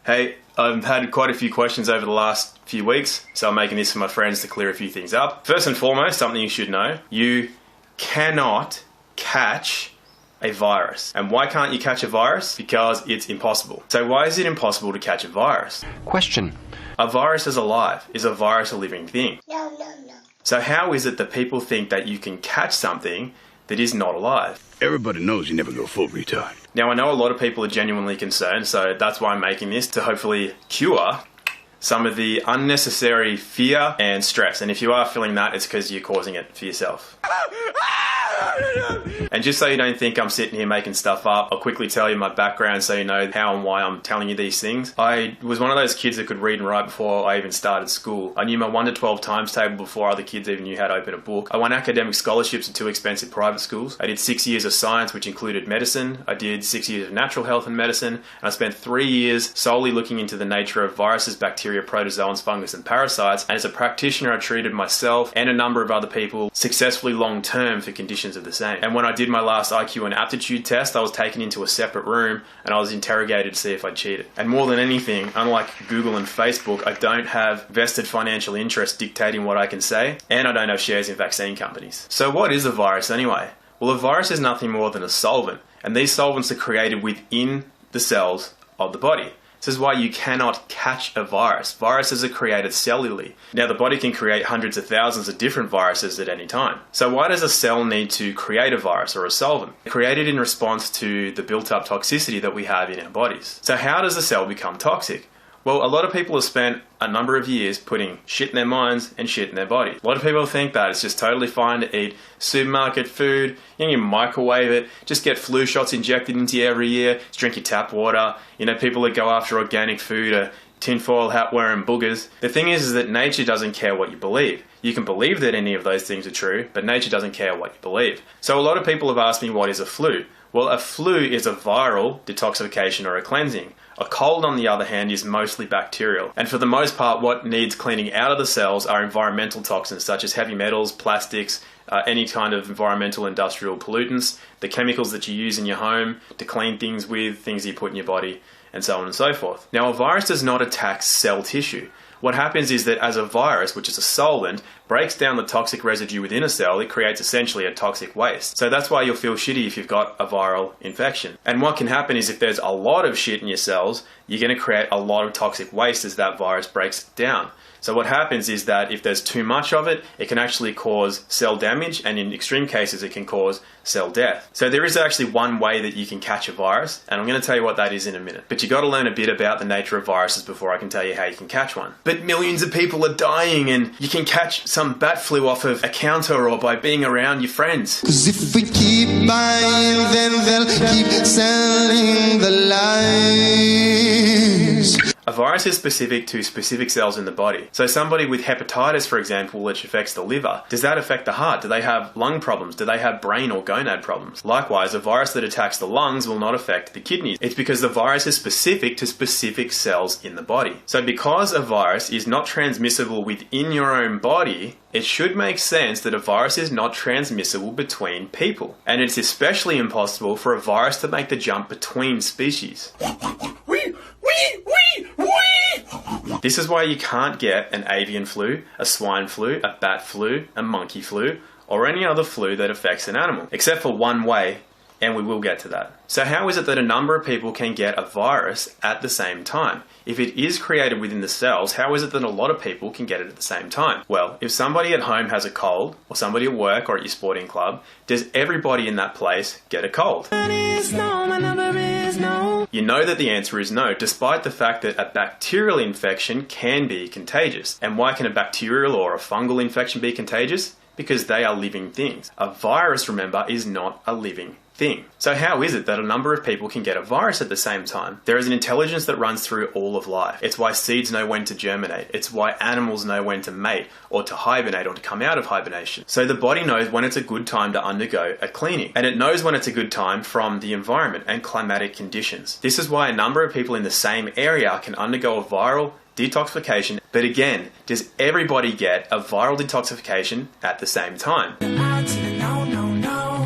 Hey, I've had quite a few questions over the last few weeks, so I'm making this for my friends to clear a few things up. First and foremost, something you should know, you cannot catch a virus. And why can't you catch a virus? Because it's impossible. So why is it impossible to catch a virus? Question. A virus is alive. Is a virus a living thing? No. So how is it that people think that you can catch something that is not alive? Everybody knows you never go full retard. Now I know a lot of people are genuinely concerned, so that's why I'm making this, to hopefully cure some of the unnecessary fear and stress. And if you are feeling that, it's because you're causing it for yourself. And just so you don't think I'm sitting here making stuff up, I'll quickly tell you my background so you know how and why I'm telling you these things. I was one of those kids that could read and write before I even started school. I knew my 1 to 12 times table before other kids even knew how to open a book. I won academic scholarships at 2 expensive private schools. I did 6 years of science, which included medicine. I did 6 years of natural health and medicine. And I spent 3 years solely looking into the nature of viruses, bacteria, protozoans, fungus, and parasites. And as a practitioner, I treated myself and a number of other people successfully long-term for conditions of the same. And when I did my last IQ and aptitude test, I was taken into a separate room and I was interrogated to see if I cheated. And more than anything, unlike Google and Facebook, I don't have vested financial interest dictating what I can say, and I don't have shares in vaccine companies. So what is a virus anyway? Well, a virus is nothing more than a solvent, and these solvents are created within the cells of the body. This is why you cannot catch a virus. Viruses are created cellularly. Now, the body can create hundreds of thousands of different viruses at any time. So why does a cell need to create a virus or a solvent? Created in response to the built-up toxicity that we have in our bodies. So how does a cell become toxic? Well, a lot of people have spent a number of years putting shit in their minds and shit in their body. A lot of people think that it's just totally fine to eat supermarket food, you microwave it, just get flu shots injected into you every year, just drink your tap water. People that go after organic food are tinfoil hat wearing boogers. The thing is that nature doesn't care what you believe. You can believe that any of those things are true, but nature doesn't care what you believe. So a lot of people have asked me, what is a flu? Well, a flu is a viral detoxification or a cleansing. A cold, on the other hand, is mostly bacterial. And for the most part, what needs cleaning out of the cells are environmental toxins such as heavy metals, plastics, any kind of environmental industrial pollutants, the chemicals that you use in your home to clean things with, things you put in your body, and so on and so forth. Now, a virus does not attack cell tissue. What happens is that as a virus, which is a solvent, breaks down the toxic residue within a cell, it creates essentially a toxic waste. So that's why you'll feel shitty if you've got a viral infection. And what can happen is if there's a lot of shit in your cells, you're going to create a lot of toxic waste as that virus breaks it down. So what happens is that if there's too much of it, it can actually cause cell damage, and in extreme cases, it can cause cell death. So there is actually one way that you can catch a virus, and I'm going to tell you what that is in a minute. But you got to learn a bit about the nature of viruses before I can tell you how you can catch one. But millions of people are dying, and you can catch some bat flu off of a counter or by being around your friends. 'Cause if we keep buying, then they'll keep selling the lies. A virus is specific to specific cells in the body. So somebody with hepatitis, for example, which affects the liver, does that affect the heart? Do they have lung problems? Do they have brain or gonad problems? Likewise, a virus that attacks the lungs will not affect the kidneys. It's because the virus is specific to specific cells in the body. So because a virus is not transmissible within your own body, it should make sense that a virus is not transmissible between people. And it's especially impossible for a virus to make the jump between species. This is why you can't get an avian flu, a swine flu, a bat flu, a monkey flu, or any other flu that affects an animal, except for one way, and we will get to that. So how is it that a number of people can get a virus at the same time? If it is created within the cells, how is it that a lot of people can get it at the same time? Well, if somebody at home has a cold, or somebody at work or at your sporting club, does everybody in that place get a cold? You know that the answer is no, despite the fact that a bacterial infection can be contagious. And why can a bacterial or a fungal infection be contagious? Because they are living things. A virus, remember, is not a living thing. So how is it that a number of people can get a virus at the same time? There is an intelligence that runs through all of life. It's why seeds know when to germinate. It's why animals know when to mate or to hibernate or to come out of hibernation. So the body knows when it's a good time to undergo a cleaning, and it knows when it's a good time from the environment and climatic conditions. This is why a number of people in the same area can undergo a viral detoxification. But again, does everybody get a viral detoxification at the same time?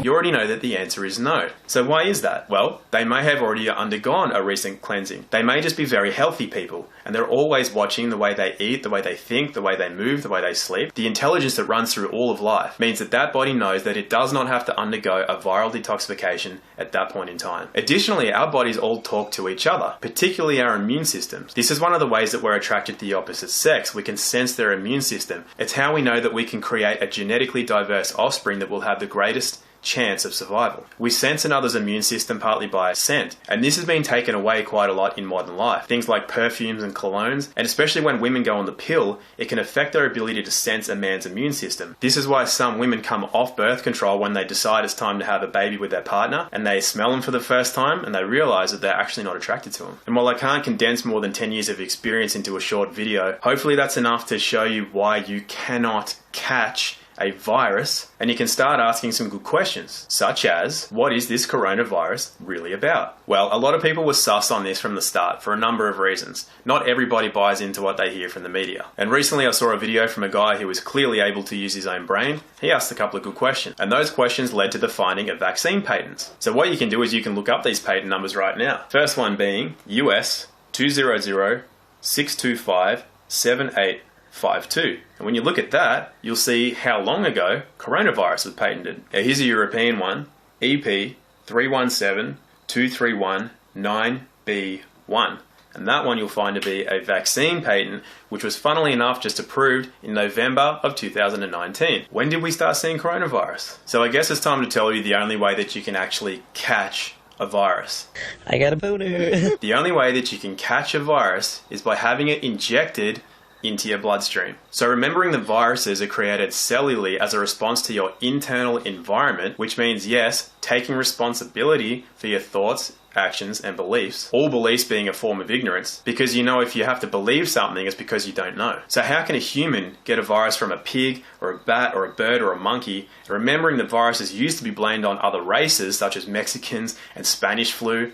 You already know that the answer is no. So why is that? Well, they may have already undergone a recent cleansing. They may just be very healthy people, and they're always watching the way they eat, the way they think, the way they move, the way they sleep. The intelligence that runs through all of life means that that body knows that it does not have to undergo a viral detoxification at that point in time. Additionally, our bodies all talk to each other, particularly our immune systems. This is one of the ways that we're attracted to the opposite sex. We can sense their immune system. It's how we know that we can create a genetically diverse offspring that will have the greatest chance of survival. We sense another's immune system partly by scent, and this has been taken away quite a lot in modern life. Things like perfumes and colognes, and especially when women go on the pill, it can affect their ability to sense a man's immune system. This is why some women come off birth control when they decide it's time to have a baby with their partner, and they smell them for the first time, and they realize that they're actually not attracted to them. And while I can't condense more than 10 years of experience into a short video, hopefully that's enough to show you why you cannot catch a virus, and you can start asking some good questions, such as, what is this coronavirus really about? Well, a lot of people were sus on this from the start for a number of reasons. Not everybody buys into what they hear from the media. And recently I saw a video from a guy who was clearly able to use his own brain. He asked a couple of good questions, and those questions led to the finding of vaccine patents. So what you can do is you can look up these patent numbers right now. First one being US 200-625-7852. And when you look at that, you'll see how long ago coronavirus was patented. Now here's a European one, EP 317231-9B1. And that one you'll find to be a vaccine patent, which was funnily enough just approved in November of 2019. When did we start seeing coronavirus? So I guess it's time to tell you the only way that you can actually catch a virus. I got a boner. The only way that you can catch a virus is by having it injected into your bloodstream. So remembering that viruses are created cellularly as a response to your internal environment, which means, yes, taking responsibility for your thoughts, actions, and beliefs, all beliefs being a form of ignorance, because you know if you have to believe something, it's because you don't know. So how can a human get a virus from a pig, or a bat, or a bird, or a monkey? Remembering that viruses used to be blamed on other races, such as Mexicans and Spanish flu.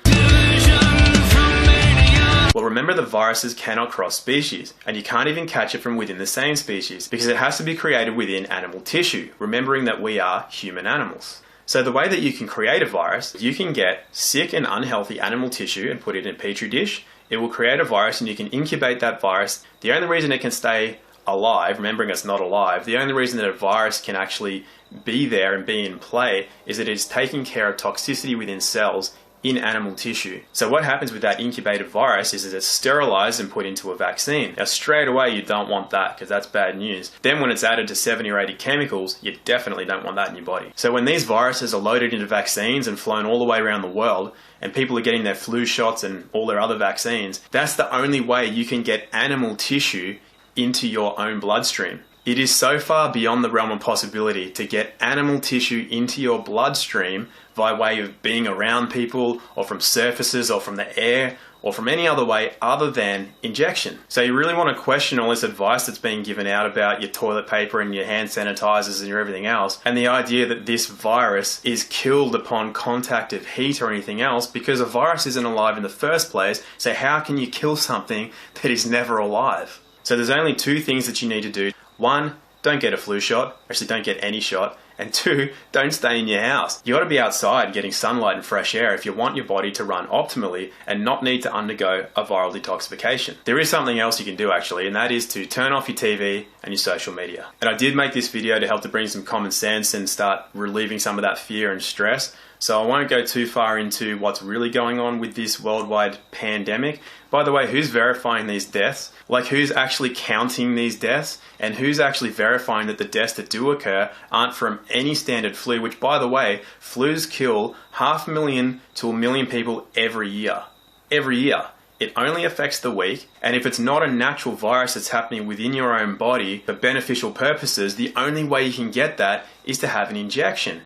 Well, remember that viruses cannot cross species, and you can't even catch it from within the same species, because it has to be created within animal tissue, remembering that we are human animals. So the way that you can create a virus, you can get sick and unhealthy animal tissue and put it in a petri dish. It will create a virus and you can incubate that virus. The only reason it can stay alive, remembering it's not alive, the only reason that a virus can actually be there and be in play is that it is taking care of toxicity within cells in animal tissue. So what happens with that incubated virus is that it's sterilized and put into a vaccine. Now straight away you don't want that, because that's bad news. Then when it's added to 70 or 80 chemicals, you definitely don't want that in your body. So when these viruses are loaded into vaccines and flown all the way around the world, and people are getting their flu shots and all their other vaccines, that's the only way you can get animal tissue into your own bloodstream. It is so far beyond the realm of possibility to get animal tissue into your bloodstream by way of being around people, or from surfaces, or from the air, or from any other way other than injection. So you really want to question all this advice that's being given out about your toilet paper and your hand sanitizers and your everything else, and the idea that this virus is killed upon contact of heat or anything else, because a virus isn't alive in the first place. So how can you kill something that is never alive? So there's only two things that you need to do. One, don't get a flu shot. Actually, don't get any shot. And two, don't stay in your house. You got to be outside getting sunlight and fresh air if you want your body to run optimally and not need to undergo a viral detoxification. There is something else you can do actually, and that is to turn off your TV and your social media. And I did make this video to help to bring some common sense and start relieving some of that fear and stress. So I won't go too far into what's really going on with this worldwide pandemic. By the way, who's verifying these deaths? Like, who's actually counting these deaths? And who's actually verifying that the deaths that do occur aren't from any standard flu, which, by the way, flus kill 500,000 to 1 million people every year. Every year. It only affects the weak, and if it's not a natural virus that's happening within your own body for beneficial purposes, the only way you can get that is to have an injection.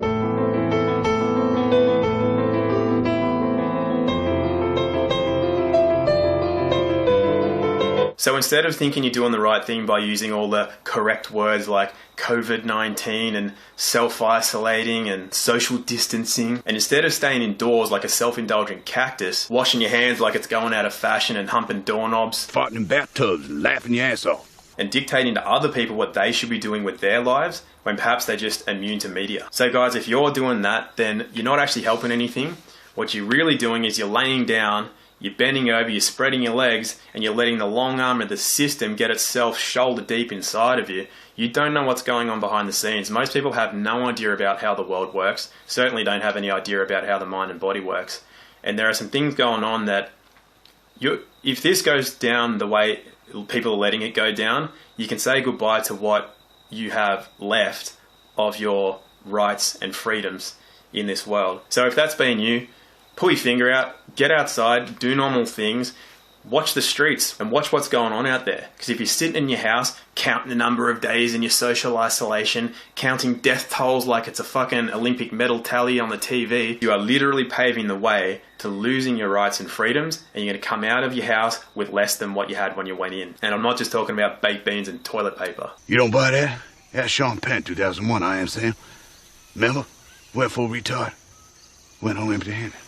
So instead of thinking you're doing the right thing by using all the correct words like COVID-19 and self-isolating and social distancing, and instead of staying indoors like a self-indulgent cactus, washing your hands like it's going out of fashion and humping doorknobs, Farting in bathtubs and laughing your ass off. and dictating to other people what they should be doing with their lives when perhaps they're just immune to media. So guys, if you're doing that, then you're not actually helping anything. What you're really doing is you're laying down, you're bending over, you're spreading your legs, and you're letting the long arm of the system get itself shoulder deep inside of you. You don't know what's going on behind the scenes. Most people have no idea about how the world works, certainly don't have any idea about how the mind and body works. And there are some things going on that, if this goes down the way people are letting it go down, you can say goodbye to what you have left of your rights and freedoms in this world. So if that's been you, pull your finger out, get outside, do normal things, watch the streets and watch what's going on out there. Because if you're sitting in your house, counting the number of days in your social isolation, counting death tolls like it's a fucking Olympic medal tally on the TV, you are literally paving the way to losing your rights and freedoms, and you're going to come out of your house with less than what you had when you went in. And I'm not just talking about baked beans and toilet paper. You don't buy that? That's Sean Penn, 2001, I Am Sam. Remember? Went full retard. Went home empty-handed.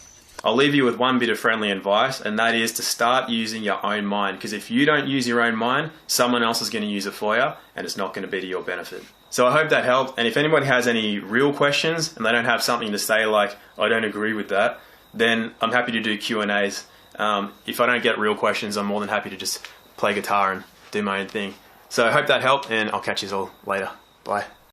I'll leave you with one bit of friendly advice, and that is to start using your own mind. Because if you don't use your own mind, someone else is going to use it for you, and it's not going to be to your benefit. So I hope that helped. And if anybody has any real questions and they don't have something to say like, I don't agree with that, then I'm happy to do Q&As. If I don't get real questions, I'm more than happy to just play guitar and do my own thing. So I hope that helped, and I'll catch you all later. Bye.